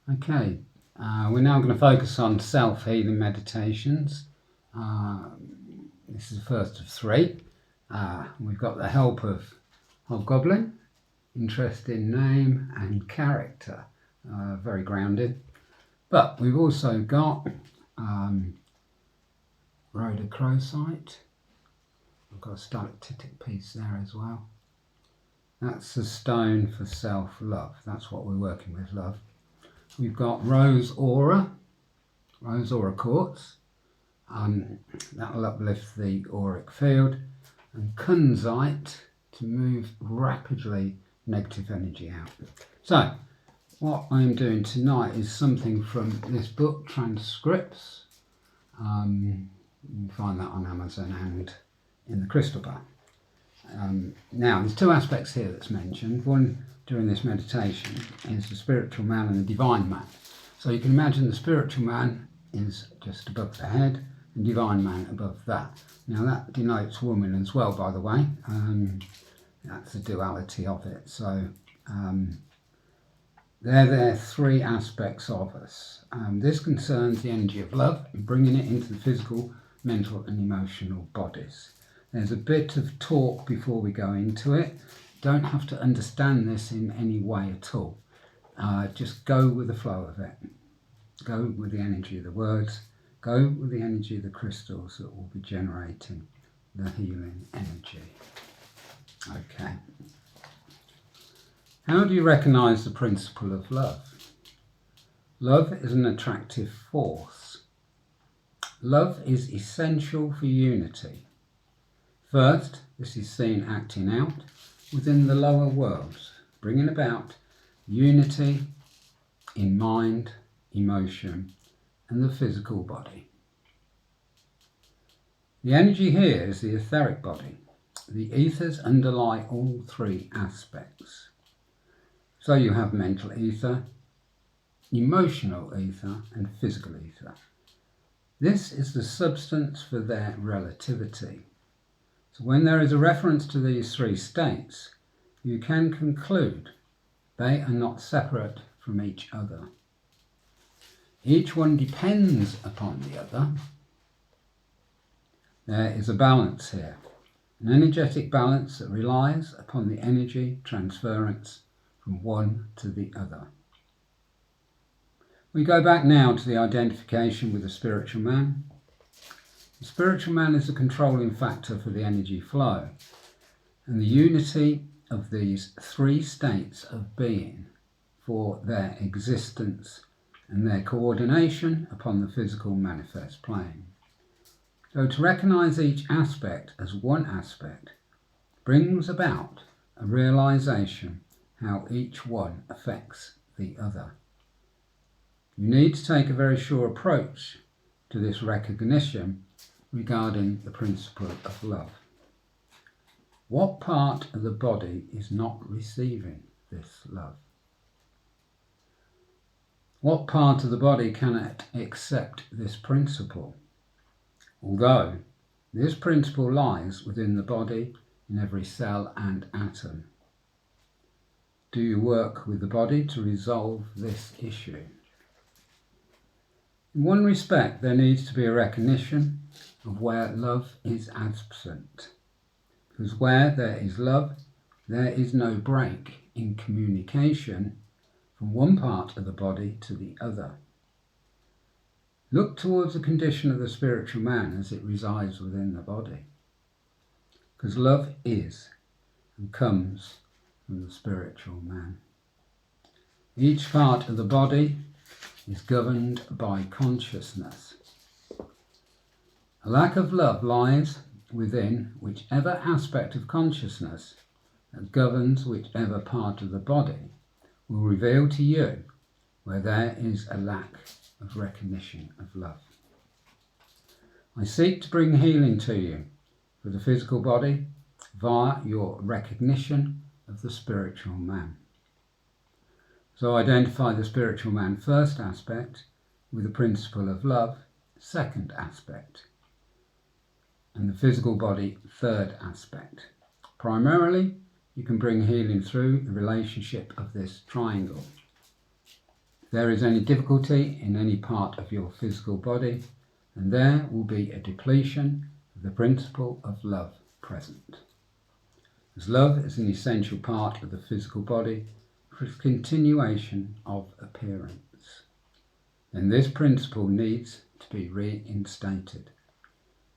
Okay, we're now going to focus on self-healing meditations. This is the first of three. We've got the help of Hobgoblin, interesting name and character, very grounded. But we've also got rhodacrosite. I've got a stalactitic piece there as well. That's the stone for self-love. That's what we're working with, love. We've got rose aura quartz. That'll uplift the auric field. And kunzite to move rapidly negative energy out. So, what I'm doing tonight is something from this book, Transcripts. You can find that on Amazon and in the crystal bar. Now, there's two aspects here that's mentioned. One during this meditation is the spiritual man and the divine man. So you can imagine the spiritual man is just above the head and divine man above that. Now that denotes woman as well, by the way. That's the duality of it. So they're three aspects of us. This concerns the energy of love and bringing it into the physical, mental and emotional bodies. There's a bit of talk before we go into it. Don't have to understand this in any way at all. Just go with the flow of it. Go with the energy of the words. Go with the energy of the crystals that will be generating the healing energy. Okay. How do you recognize the principle of love? Love is an attractive force. Love is essential for unity. First, this is seen acting out within the lower worlds, bringing about unity in mind, emotion, and the physical body. The energy here is the etheric body. The ethers underlie all three aspects. So you have mental ether, emotional ether, and physical ether. This is the substance for their relativity. So when there is a reference to these three states, you can conclude they are not separate from each other. Each one depends upon the other. There is a balance here, an energetic balance that relies upon the energy transference from one to the other. We go back now to the identification with the spiritual man. The spiritual man is the controlling factor for the energy flow, and the unity of these three states of being for their existence and their coordination upon the physical manifest plane. So to recognize each aspect as one aspect brings about a realization how each one affects the other. You need to take a very sure approach to this recognition regarding the principle of love. What part of the body is not receiving this love? What part of the body cannot accept this principle? Although this principle lies within the body in every cell and atom. Do you work with the body to resolve this issue? In one respect, there needs to be a recognition of where love is absent. Because where there is love, there is no break in communication from one part of the body to the other. Look towards the condition of the spiritual man as it resides within the body. Because love is and comes from the spiritual man. Each part of the body is governed by consciousness. A lack of love lies within whichever aspect of consciousness that governs whichever part of the body will reveal to you where there is a lack of recognition of love. I seek to bring healing to you for the physical body via your recognition of the spiritual man. So identify the spiritual man first aspect with the principle of love second aspect, and the physical body third aspect. Primarily, you can bring healing through the relationship of this triangle. If there is any difficulty in any part of your physical body, then there will be a depletion of the principle of love present. As love is an essential part of the physical body for its continuation of appearance, then this principle needs to be reinstated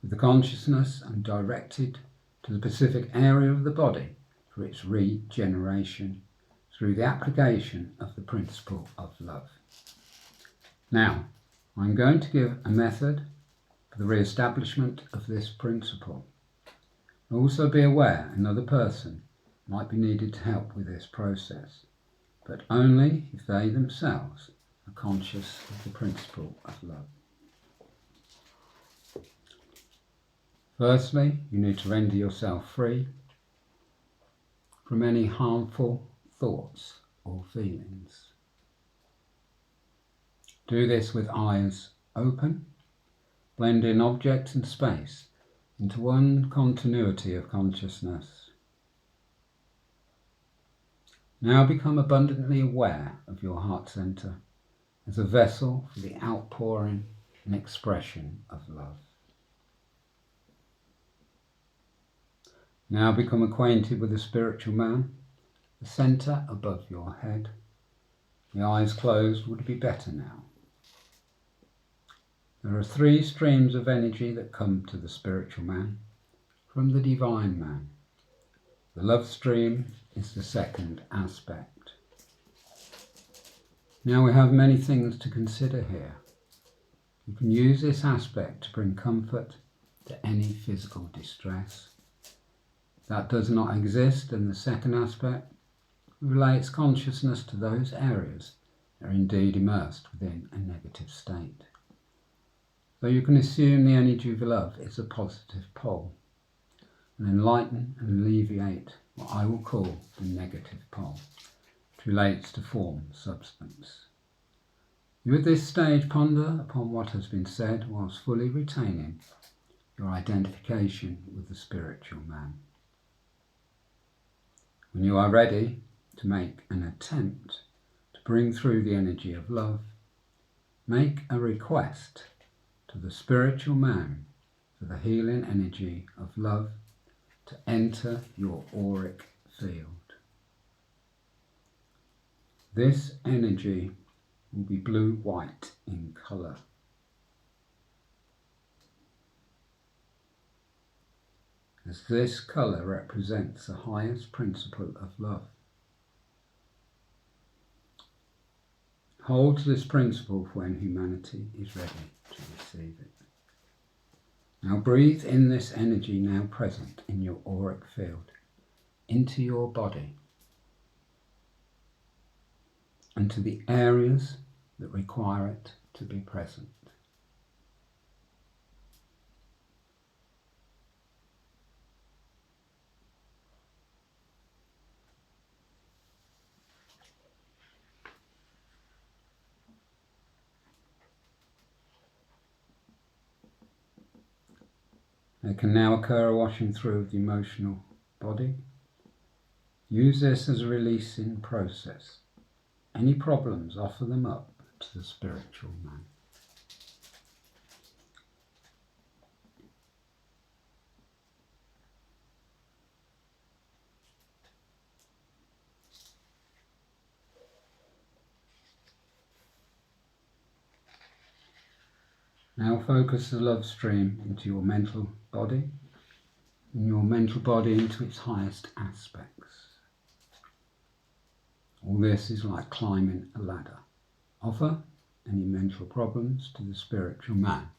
with the consciousness and directed to the specific area of the body for its regeneration through the application of the principle of love. Now, I'm going to give a method for the re-establishment of this principle. Also be aware another person might be needed to help with this process, but only if they themselves are conscious of the principle of love. Firstly, you need to render yourself free from any harmful thoughts or feelings. Do this with eyes open, blend in objects and space into one continuity of consciousness. Now become abundantly aware of your heart center as a vessel for the outpouring and expression of love. Now become acquainted with the spiritual man, the center above your head. The eyes closed would be better now. There are 3 streams of energy that come to the spiritual man from the divine man. The love stream is the second aspect. Now we have many things to consider here. You can use this aspect to bring comfort to any physical distress. That does not exist, and the second aspect relates consciousness to those areas that are indeed immersed within a negative state. So you can assume the energy of love is a positive pole, and enlighten and alleviate what I will call the negative pole, which relates to form, substance. You at this stage ponder upon what has been said whilst fully retaining your identification with the spiritual man. When you are ready to make an attempt to bring through the energy of love, make a request to the spiritual man for the healing energy of love to enter your auric field. This energy will be blue-white in colour. As this colour represents the highest principle of love. Hold this principle for when humanity is ready to receive it. Now breathe in this energy now present in your auric field, into your body, and to the areas that require it to be present. There can now occur a washing through of the emotional body. Use this as a releasing process. Any problems, offer them up to the spiritual man. Now focus the love stream into your mental body, and your mental body into its highest aspects. All this is like climbing a ladder. Offer any mental problems to the spiritual man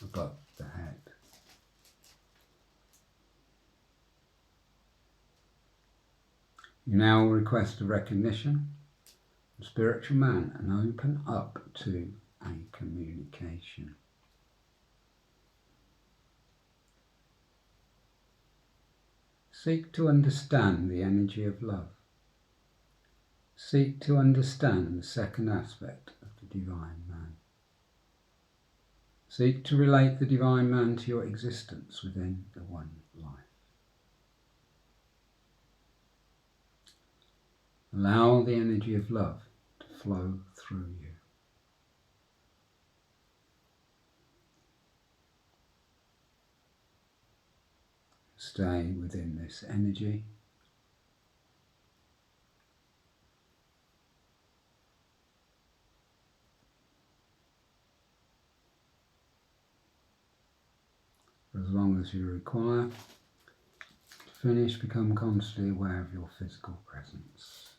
above the head. You now request a recognition of the spiritual man and open up to a communication. Seek to understand the energy of love. Seek to understand the second aspect of the divine man. Seek to relate the divine man to your existence within the one life. Allow the energy of love to flow through you. stay within this energy. For as long as you require. To finish, become consciously aware of your physical presence.